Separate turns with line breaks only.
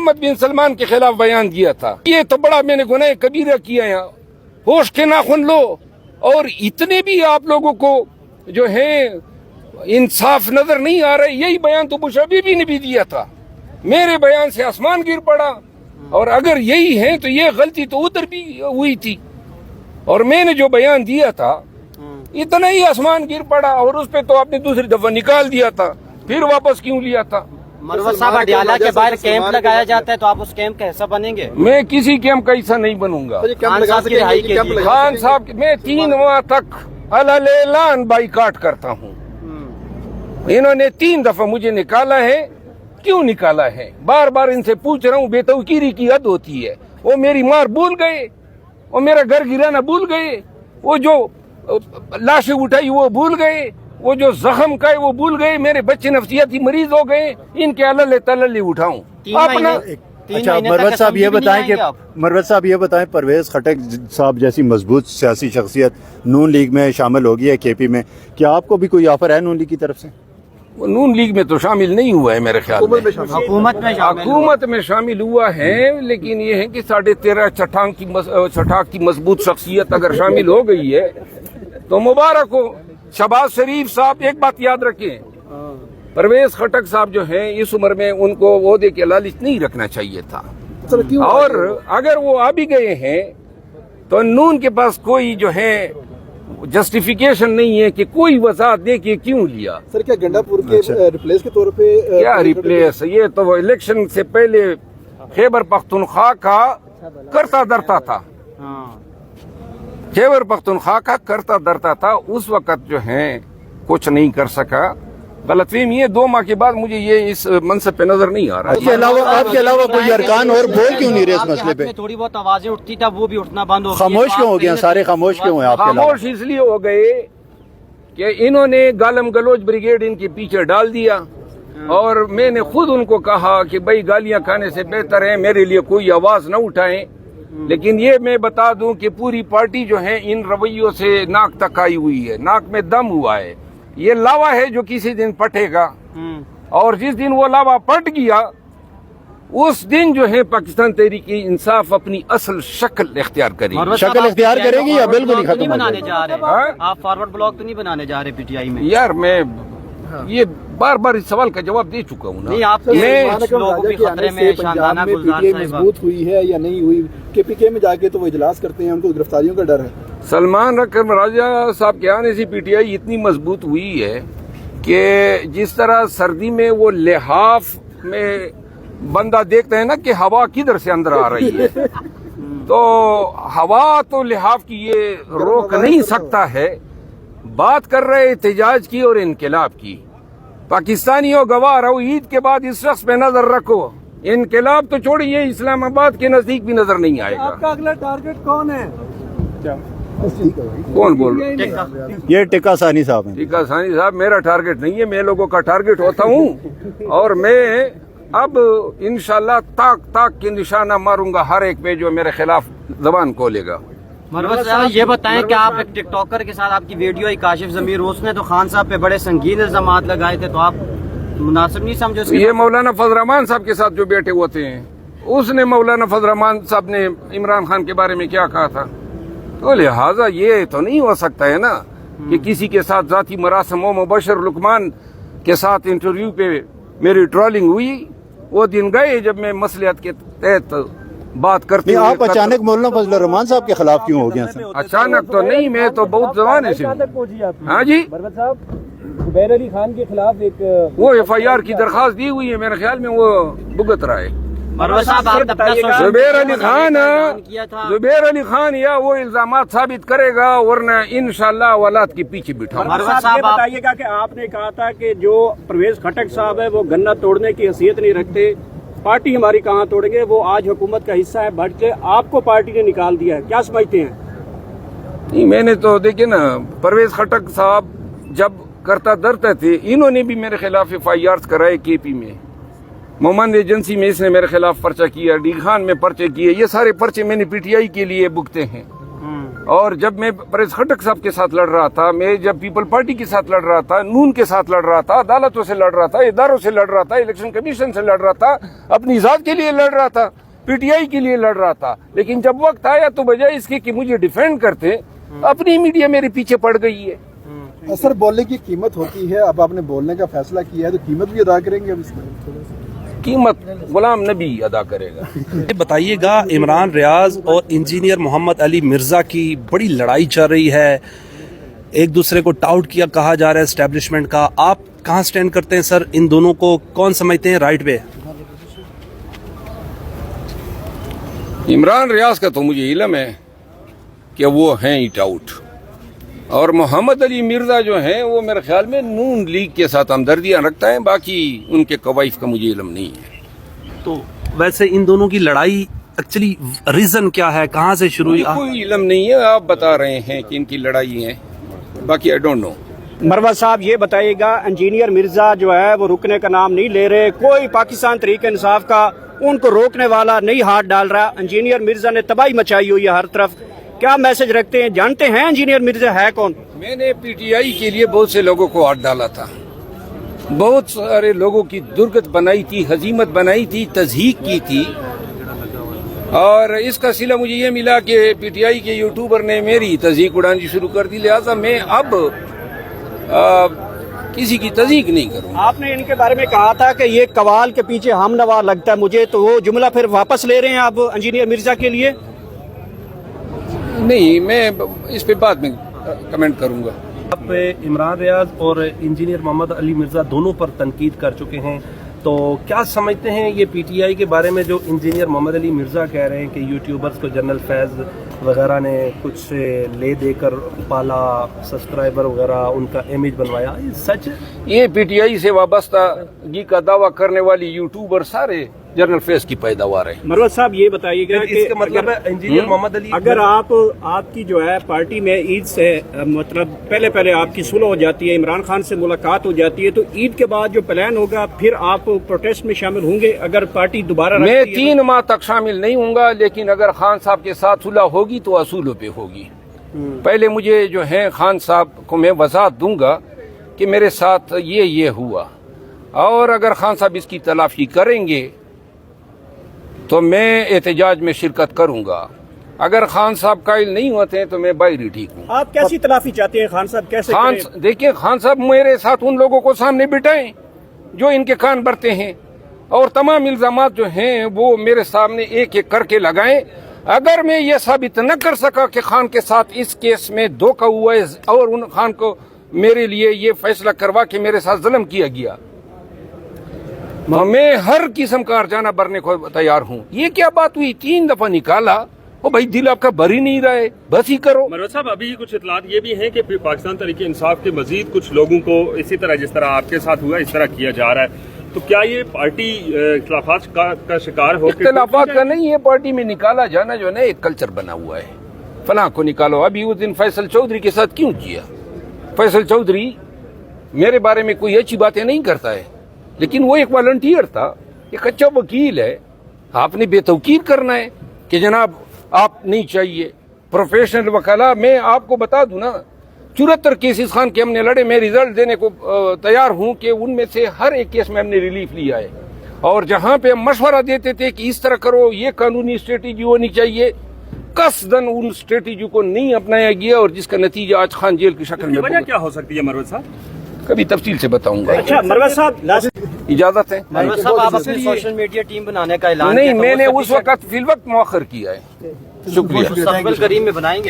محمد بن سلمان کے خلاف بیان دیا تھا، یہ تو بڑا میں نے گناہ کبیرہ کیا ہے، ہوش کے ناخن لو. اور اتنے بھی آپ لوگوں کو جو ہے انصاف نظر نہیں آ رہا. یہی بیان تو بش حبیبی نے بھی دیا تھا، میرے بیان سے آسمان گر پڑا. اور اگر یہی ہے تو یہ غلطی تو ادھر بھی ہوئی تھی، اور میں نے جو بیان دیا تھا اتنا ہی آسمان گر پڑا، اور اس پہ تو آپ نے دوسری دفعہ نکال دیا تھا، پھر واپس کیوں لیا تھا؟
مروت صاحب اڈیالہ کے باہر کیمپ لگایا جاتا ہے تو آپ اس کیمپ کا حصہ بنیں گے؟
میں کسی کیمپ کا حصہ نہیں بنوں گا.
خان صاحب کی رہائی کے لیے
خان صاحب میں 3 ماہ تک اعلان بائیکاٹ کرتا ہوں. انہوں نے 3 دفعہ مجھے نکالا ہے. کیوں نکالا ہے؟ بار بار ان سے پوچھ رہا ہوں. بے توقیری کی حد ہوتی ہے. وہ میری مار بھول گئے، وہ میرا گھر گرانا بھول گئے، وہ جو لاشیں اٹھائی وہ بھول گئے، وہ جو زخم کا ہے وہ بھول گئے. میرے بچے نفسیاتی مریض ہو گئے، ان کے اللہ تللی اٹھاؤں اپنا.
اچھا مروت صاحب یہ بتائیں کہ پرویز خٹک صاحب جیسی مضبوط سیاسی شخصیت نون لیگ میں شامل ہوگی ہے کے پی میں، کیا آپ کو بھی کوئی آفر ہے نون لیگ کی طرف سے؟
وہ نون لیگ میں تو شامل نہیں ہوا ہے میرے خیال میں. حکومت میں شامل ہوا ہے، لیکن یہ ہے کہ 13.5 چھٹاک کی مضبوط شخصیت اگر شامل ہو گئی ہے تو مبارک ہو. شہباز شریف صاحب ایک بات یاد رکھیں، پرویز خٹک صاحب جو ہیں اس عمر میں ان کو عہدے کے لالچ نہیں رکھنا چاہیے تھا. اور اگر وہ آ بھی گئے ہیں تو نون کے پاس کوئی جو ہے جسٹیفیکیشن نہیں ہے کہ کوئی وضاحت دے کہ کیوں لیا.
سر کیا گنڈا پور کے ریپلیس کے طور پہ
کیا ریپلیس؟ یہ تو الیکشن سے پہلے خیبر پختونخوا کا کرتا درتا تھا. خیبر پختونخوا کا کرتا درتا تھا. اس وقت جو ہے کچھ نہیں کر سکا. غلط فہمی ہے. 2 ماہ کے بعد مجھے یہ اس منصب پہ نظر نہیں آ رہا.
آپ کے علاوہ کوئی ارکان اور بول کیوں نہیں رہے اس مسئلے پہ؟
تھوڑی بہت آوازیں اٹھتی تھا وہ بھی اٹھنا بند ہو گئی.
خاموش کیوں ہو گیا؟ سارے خاموش کیوں ہیں آپ کے علاوہ؟
خاموش اس لیے ہو گئے کہ انہوں نے گالم گلوچ بریگیڈ ان کے پیچھے ڈال دیا، اور میں نے خود ان کو کہا کہ بھائی گالیاں کھانے سے بہتر ہے میرے لیے کوئی آواز نہ اٹھائیں. لیکن یہ میں بتا دوں کہ پوری پارٹی جو ہے ان رویوں سے ناک تک آئی ہوئی ہے، ناک میں دم ہوا ہے. یہ لاوا ہے جو کسی دن پٹے گا، اور جس دن وہ لاوا پٹ گیا اس دن جو ہے پاکستان تحریک انصاف اپنی اصل شکل اختیار کرے گی.
شکل اختیار کرے گی یا بالکل ہی ختم
بنانے جا رہے؟ آپ فارورڈ بلاک تو نہیں بنانے جا رہے پی ٹی آئی میں؟
یار میں یہ بار بار اس سوال کا جواب دے چکا ہوں نا.
مضبوط ہوئی ہے یا نہیں ہوئی؟ کے پی کے میں جا کے تو وہ اجلاس کرتے ہیں، ان کو گرفتاریوں کا ڈر ہے.
سلمان رکھم راجہ صاحب کے آنے سے پی ٹی آئی اتنی مضبوط ہوئی ہے کہ جس طرح سردی میں وہ لحاف میں بندہ دیکھتا ہے نا کہ ہوا کدھر سے اندر آ رہی ہے، تو ہوا تو لحاف کی یہ روک نہیں سکتا ہے. بات کر رہے احتجاج کی اور انقلاب کی. پاکستانیوں گواہ رہو، عید کے بعد اس شخص پہ نظر رکھو. انقلاب تو چھوڑیے، اسلام آباد کے نزدیک بھی نظر نہیں آئے گا.
آپ کا اگلا ٹارگٹ کون ہے؟
کون بول رہا ہے؟
یہ ٹکا ثانی صاحب ہیں.
ٹکا ثانی صاحب میرا ٹارگٹ نہیں ہے، میں لوگوں کا ٹارگٹ ہوتا ہوں. اور میں اب انشاءاللہ تاک کے نشانہ ماروں گا ہر ایک پہ جو میرے خلاف زبان کھولے گا.
مروت صاحب یہ بتائیں کہ آپ ایک ٹک ٹاکر کے ساتھ آپ کی ویڈیو آئی کاشف ضمیر، اس نے تو خان صاحب پہ بڑے سنگین الزامات لگائے تھے، تو آپ مناسب نہیں سمجھے؟
یہ مولانا فضل الرحمان صاحب کے ساتھ جو بیٹھے ہوتے ہیں، اس نے مولانا فضل الرحمان صاحب نے عمران خان کے بارے میں کیا کہا تھا. تو لہٰذا یہ تو نہیں ہو سکتا ہے نا کہ کسی کے ساتھ ذاتی مراسم ہو. مبشر لقمان کے ساتھ انٹرویو پہ میری ٹرولنگ ہوئی، وہ دن گئے جب میں مصلحت کے تحت بات کرتے
ہیں. آپ اچانک مولانا فضل الرحمان صاحب کے خلاف کیوں ہو گیا؟
اچانک تو نہیں، میں تو بہت زمانے سے. ہاں جی،
زبیر علی خان کے خلاف ایک
وہ ایف آئی آر کی درخواست دی ہوئی ہے، میرے خیال میں وہ بھگت رہا ہے.
مروت صاحب
زبیر علی خان یا وہ الزامات ثابت کرے گا، ورنہ انشاءاللہ اولاد کے پیچھے بٹھاؤں.
مروت صاحب یہ بتائیے گا کہ آپ نے کہا تھا کہ جو پرویز خٹک صاحب ہے وہ گنا توڑنے کی حیثیت نہیں رکھتے، پارٹی ہماری کہاں توڑیں گے، وہ آج حکومت کا حصہ ہے، بٹ کے آپ کو پارٹی نے نکال دیا ہے، کیا سمجھتے ہیں؟ نہیں،
میں نے تو دیکھیں نا، پرویز خٹک صاحب جب کرتا درتا تھے، انہوں نے بھی میرے خلاف ایف آئی آر کرائے کے پی میں. مومند ایجنسی میں اس نے میرے خلاف پرچہ کیا، ڈی خان میں پرچے کیے. یہ سارے پرچے میں نے پی ٹی آئی کے لیے بکتے ہیں. اور جب میں پرویز خٹک صاحب کے ساتھ لڑ رہا تھا، میں جب پیپل پارٹی کے ساتھ لڑ رہا تھا، نون کے ساتھ لڑ رہا تھا، عدالتوں سے لڑ رہا تھا، اداروں سے لڑ رہا تھا، الیکشن کمیشن سے لڑ رہا تھا، اپنی ذات کے لیے لڑ رہا تھا، پی ٹی آئی کے لیے لڑ رہا تھا، لیکن جب وقت آیا تو بجائے اس کے کہ مجھے ڈیفینڈ کرتے، اپنی میڈیا میرے پیچھے پڑ گئی ہے۔
سر بولنے کی قیمت ہوتی ہے، اب آپ نے بولنے کا فیصلہ کیا ہے تو قیمت بھی ادا کریں گے اب اس میں؟
قیمت غلام نبی ادا کرے گا۔
بتائیے گا، عمران ریاض اور انجینئر محمد علی مرزا کی بڑی لڑائی چل رہی ہے، ایک دوسرے کو ٹاؤٹ کیا کہا جا رہا ہے اسٹیبلشمنٹ کا، آپ کہاں سٹینڈ کرتے ہیں سر؟ ان دونوں کو کون سمجھتے ہیں رائٹ پہ؟
عمران ریاض کا تو مجھے علم ہے کہ وہ ہیں ہی ٹاؤٹ، اور محمد علی مرزا جو ہیں وہ میرے خیال میں نون لیگ کے ساتھ ہمدردیاں رکھتا ہے، باقی ان کے قوائف کا مجھے علم نہیں ہے۔
تو ویسے ان دونوں کی لڑائی ایکچولی ریزن کیا ہے، کہاں سے شروع ہوئی؟
کوئی علم نہیں ہے، آپ بتا رہے ہیں کہ ان کی لڑائی ہے، باقی آئی ڈونٹ نو۔
مروت صاحب یہ بتائیے گا، انجینئر مرزا جو ہے وہ رکنے کا نام نہیں لے رہے، کوئی پاکستان تحریک انصاف کا ان کو روکنے والا نہیں ہاتھ ڈال رہا، انجینئر مرزا نے تباہی مچائی ہوئی ہے ہر طرف، کیا میسج رکھتے ہیں؟ جانتے ہیں انجینئر مرزا ہے کون؟
میں نے پی ٹی آئی کے لیے بہت سے لوگوں کو ہاتھ ڈالا تھا، بہت سارے لوگوں کی درگت بنائی تھی، ہزیمت بنائی تھی، تضحیق کی تھی، اور اس کا صلہ مجھے یہ ملا کہ پی ٹی آئی کے یوٹیوبر نے میری تضحیق اڑانی شروع کر دی، لہٰذا میں اب کسی کی تضحیق نہیں کروں۔
آپ نے ان کے بارے میں کہا تھا کہ یہ قوال کے پیچھے ہم نوا لگتا ہے مجھے، تو وہ جملہ پھر واپس لے رہے ہیں آپ انجینئر مرزا کے لیے؟
نہیں، میں اس پہ بعد میں کمنٹ کروں گا۔
آپ عمران ریاض اور انجینئر محمد علی مرزا دونوں پر تنقید کر چکے ہیں، تو کیا سمجھتے ہیں یہ پی ٹی آئی کے بارے میں جو انجینئر محمد علی مرزا کہہ رہے ہیں کہ یوٹیوبرز کو جنرل فیض وغیرہ نے کچھ لے دے کر پالا، سبسکرائبر وغیرہ ان کا امیج بنوایا، یہ سچ ہے؟
یہ پی ٹی آئی سے وابستگی کا دعویٰ کرنے والی یوٹیوبر سارے جنرل فیض کی پیداوار ہے۔
مروت صاحب یہ بتائیے گا
اس کا مطلب ہے انجینئر محمد علی
اگر آپ کی جو ہے پارٹی میں عید سے مطلب پہلے آپ کی صلح ہو جاتی ہے، عمران خان سے ملاقات ہو جاتی ہے، تو عید کے بعد جو پلان ہوگا پھر آپ پروٹیسٹ میں شامل ہوں گے اگر پارٹی دوبارہ
میں
رکھتی ہے؟
3 ماہ تک شامل نہیں ہوں گا، لیکن اگر خان صاحب کے ساتھ صلح ہوگی تو اصولوں پہ ہوگی۔ پہلے مجھے جو ہے خان صاحب کو میں وضاحت دوں گا کہ میرے ساتھ یہ ہوا، اور اگر خان صاحب اس کی تلافی کریں گے تو میں احتجاج میں شرکت کروں گا، اگر خان صاحب قائل نہیں ہوتے ہیں تو میں باہر ہی ٹھیک ہوں۔
آپ کیسی تلافی چاہتے ہیں خان صاحب؟ کیسے کریں؟
دیکھیں، خان صاحب میرے ساتھ ان لوگوں کو سامنے بٹھائیں جو ان کے کان بھرتے ہیں، اور تمام الزامات جو ہیں وہ میرے سامنے ایک ایک کر کے لگائیں۔ اگر میں یہ ثابت نہ کر سکا کہ خان کے ساتھ اس کیس میں دھوکہ ہوا ہے اور ان خان کو میرے لیے یہ فیصلہ کروا کہ میرے ساتھ ظلم کیا گیا، میں ہر قسم کا ارجانہ بھرنے کو تیار ہوں۔ یہ کیا بات ہوئی، 3 دفعہ نکالا، وہ بھائی دل آپ کا بھر ہی نہیں رہا ہے، بس ہی کرو۔
مروت صاحب، ابھی کچھ اطلاعات یہ بھی ہیں کہ پاکستان تحریک انصاف کے مزید کچھ لوگوں کو اسی طرح جس طرح آپ کے ساتھ ہوا اس طرح کیا جا رہا ہے، تو کیا یہ پارٹی اختلافات کا شکار ہو؟
اختلافات کا نہیں، یہ پارٹی میں نکالا جانا جو ہے نا ایک کلچر بنا ہوا ہے، فلاں کو نکالو۔ ابھی اس دن فیصل چودھری کے ساتھ کیوں کیا؟ فیصل چودھری میرے بارے میں کوئی اچھی باتیں نہیں کرتا ہے، لیکن وہ ایک والنٹیئر تھا، ایک اچھا وکیل ہے، آپ نے بے توقیر کرنا ہے کہ جناب آپ نہیں چاہیے پروفیشنل وکلا۔ میں آپ کو بتا دوں نا، 74 کیسز خان کے ہم نے لڑے، میں ریزلٹ دینے کو تیار ہوں کہ ان میں سے ہر ایک کیس میں ہم نے ریلیف لیا ہے، اور جہاں پہ ہم مشورہ دیتے تھے کہ اس طرح کرو، یہ قانونی اسٹریٹجی ہونی چاہیے، قصداً ان اسٹریٹجی کو نہیں اپنایا گیا، اور جس کا نتیجہ آج خان جیل کی شکل میں
وجہ کیا ہو سکتی ہے مروت صاحب؟
کبھی تفصیل سے بتاؤں گا۔
اچھا مروت صاحب،
اجازت ہے؟
مروت صاحب آپ اپنی سوشل میڈیا ٹیم بنانے کا اعلان
نہیں، میں نے اس وقت فی الوقت مؤخر کیا ہے، شکریہ۔
مستقبل قریب میں بنائیں گے؟